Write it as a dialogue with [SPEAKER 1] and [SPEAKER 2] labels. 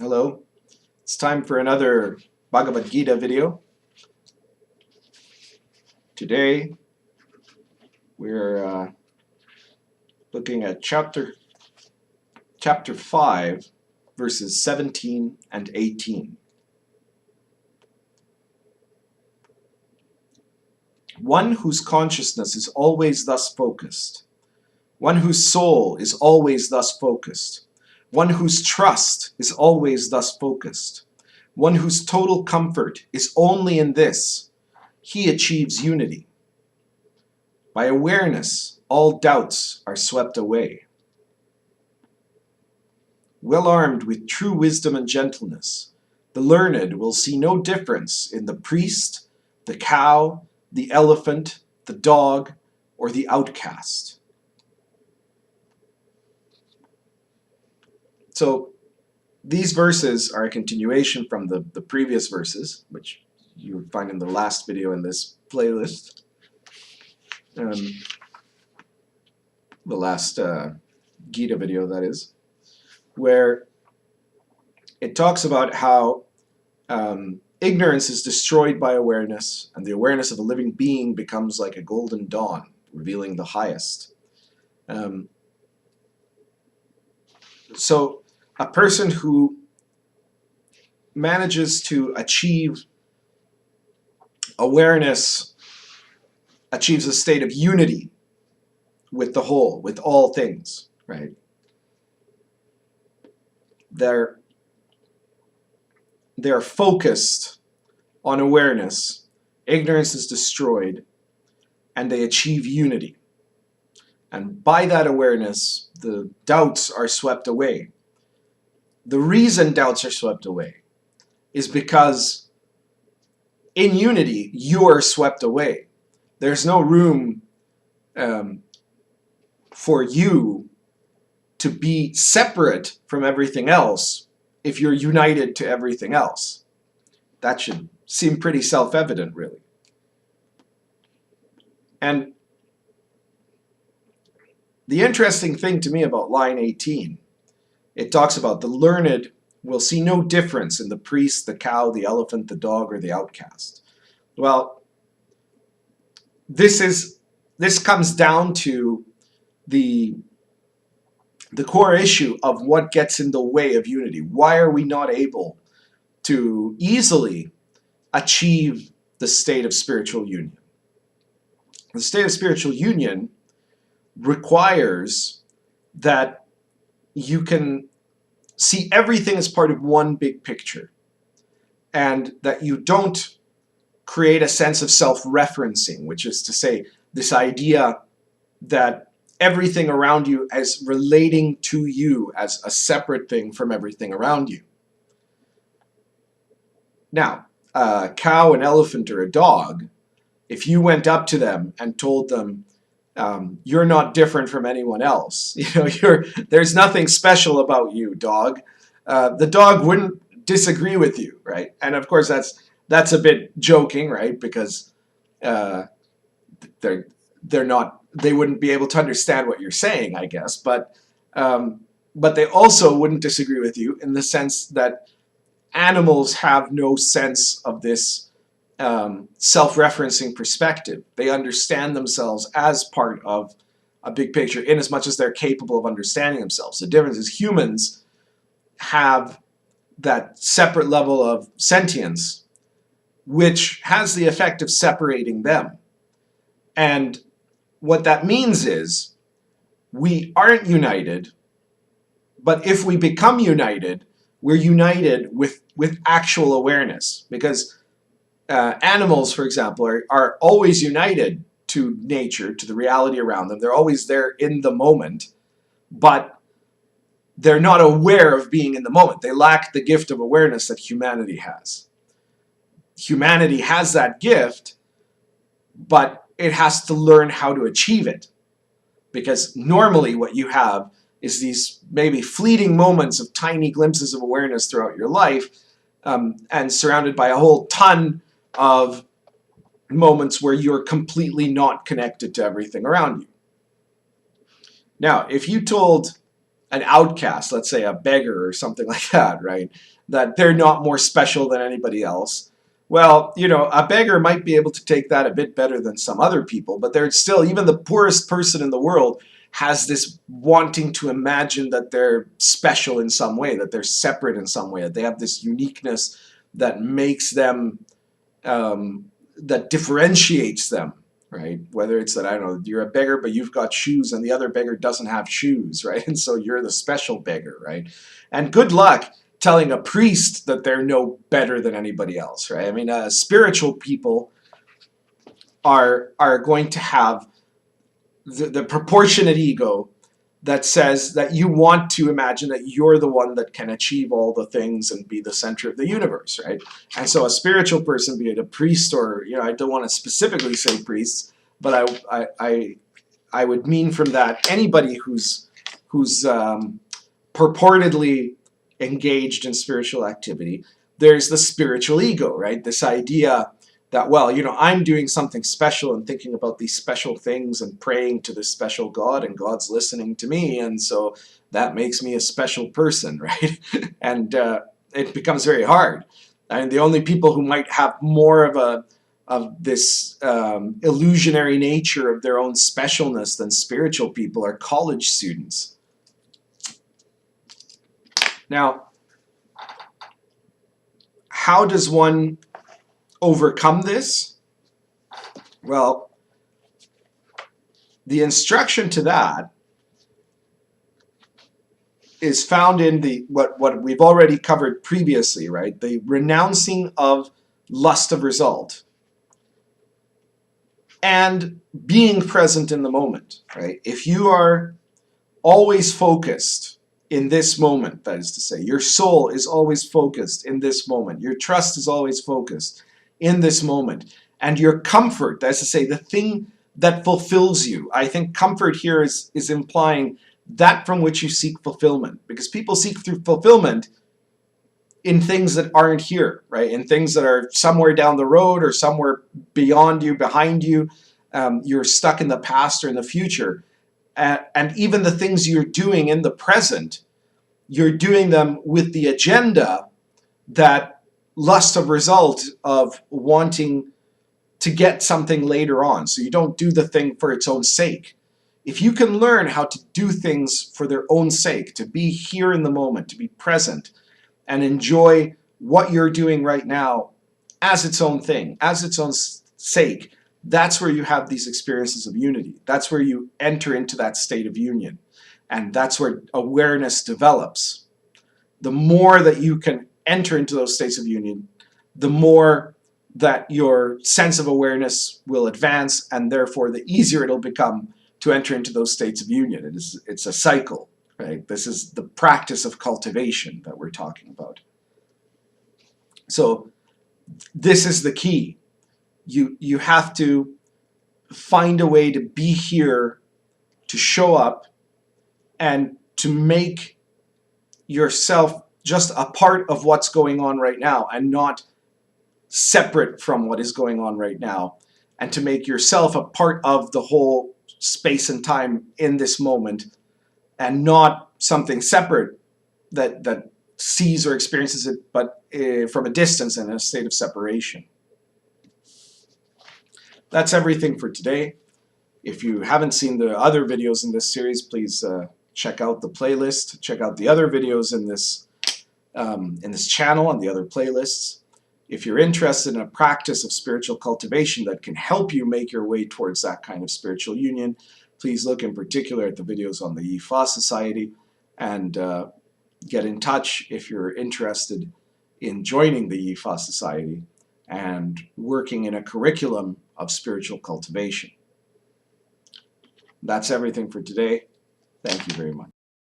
[SPEAKER 1] Hello, it's time for another Bhagavad Gita video. Today we're looking at chapter 5, verses 17 and 18. One whose consciousness is always thus focused, one whose soul is always thus focused, one whose trust is always thus focused, one whose total comfort is only in this, he achieves unity. By awareness, all doubts are swept away. Well armed with true wisdom and gentleness, the learned will see no difference in the priest, the cow, the elephant, the dog, or the outcast. So these verses are a continuation from the previous verses, which you would find in the last video in this playlist. The last Gita video, that is, where it talks about how ignorance is destroyed by awareness, and the awareness of a living being becomes like a golden dawn, revealing the highest. So a person who manages to achieve awareness achieves a state of unity with the whole, with all things, right? They're focused on awareness, ignorance is destroyed, and they achieve unity. And by that awareness, the doubts are swept away. The reason doubts are swept away is because in unity, you are swept away. There's no room for you to be separate from everything else if you're united to everything else. That should seem pretty self-evident, really. And the interesting thing to me about line 18, it talks about the learned will see no difference in the priest, the cow, the elephant, the dog, or the outcast. Well, this comes down to the core issue of what gets in the way of unity. Why are we not able to easily achieve the state of spiritual union? The state of spiritual union requires that you can see everything as part of one big picture, and that you don't create a sense of self-referencing, which is to say, this idea that everything around you is relating to you as a separate thing from everything around you. Now, a cow, an elephant, or a dog, if you went up to them and told them, you're not different from anyone else, there's nothing special about you, dog, the dog wouldn't disagree with you, right? And of course that's a bit joking, right? Because they wouldn't be able to understand what you're saying, I guess, but they also wouldn't disagree with you in the sense that animals have no sense of this self-referencing perspective. They understand themselves as part of a big picture in as much as they're capable of understanding themselves. The difference is humans have that separate level of sentience, which has the effect of separating them. And what that means is we aren't united, but if we become united, we're united with actual awareness, because animals, for example, are always united to nature, to the reality around them. They're always there in the moment, but they're not aware of being in the moment. They lack the gift of awareness that humanity has. Humanity has that gift, but it has to learn how to achieve it. Because normally what you have is these maybe fleeting moments of tiny glimpses of awareness throughout your life, and surrounded by a whole ton of moments where you're completely not connected to everything around you. Now, if you told an outcast, let's say a beggar or something like that, right? That they're not more special than anybody else. Well, you know, a beggar might be able to take that a bit better than some other people, but they're still, even the poorest person in the world has this wanting to imagine that they're special in some way, that they're separate in some way, that they have this uniqueness that makes them, that differentiates them, right? Whether it's that, I don't know, you're a beggar, but you've got shoes and the other beggar doesn't have shoes, right? And so you're the special beggar, right? And good luck telling a priest that they're no better than anybody else, right? I mean, spiritual people are going to have the proportionate ego that says that you want to imagine that you're the one that can achieve all the things and be the center of the universe, right? And so a spiritual person, be it a priest or, you know, I don't want to specifically say priests, but I would mean from that anybody who's purportedly engaged in spiritual activity, there's the spiritual ego, right? This idea that, well, you know, I'm doing something special and thinking about these special things and praying to this special God, and God's listening to me, and so that makes me a special person, right? And it becomes very hard. And the only people who might have more of this illusionary nature of their own specialness than spiritual people are college students. Now, how does one overcome this? Well, the instruction to that is found in the what we've already covered previously, right? The renouncing of lust of result and being present in the moment, right? If you are always focused in this moment, that is to say, your soul is always focused in this moment, your trust is always focused in this moment, and your comfort, that is to say, the thing that fulfills you. I think comfort here is implying that from which you seek fulfillment, because people seek through fulfillment in things that aren't here, right? In things that are somewhere down the road or somewhere beyond you, behind you. You're stuck in the past or in the future. And even the things you're doing in the present, you're doing them with the agenda, that lust of result of wanting to get something later on. So you don't do the thing for its own sake. If you can learn how to do things for their own sake, to be here in the moment, to be present, and enjoy what you're doing right now as its own thing, as its own sake, that's where you have these experiences of unity. That's where you enter into that state of union. And that's where awareness develops. The more that you can enter into those states of union, the more that your sense of awareness will advance, and therefore the easier it'll become to enter into those states of union. It's a cycle, right? This is the practice of cultivation that we're talking about. So this is the key. You have to find a way to be here, to show up, and to make yourself just a part of what's going on right now and not separate from what is going on right now, and to make yourself a part of the whole space and time in this moment and not something separate that sees or experiences it but from a distance and in a state of separation. That's everything for today. If you haven't seen the other videos in this series, please check out the playlist. Check out the other videos in this channel and the other playlists. If you're interested in a practice of spiritual cultivation that can help you make your way towards that kind of spiritual union, please look in particular at the videos on the Yi-Fa Society, and get in touch if you're interested in joining the Yi-Fa Society and working in a curriculum of spiritual cultivation. That's everything for today. Thank you very much.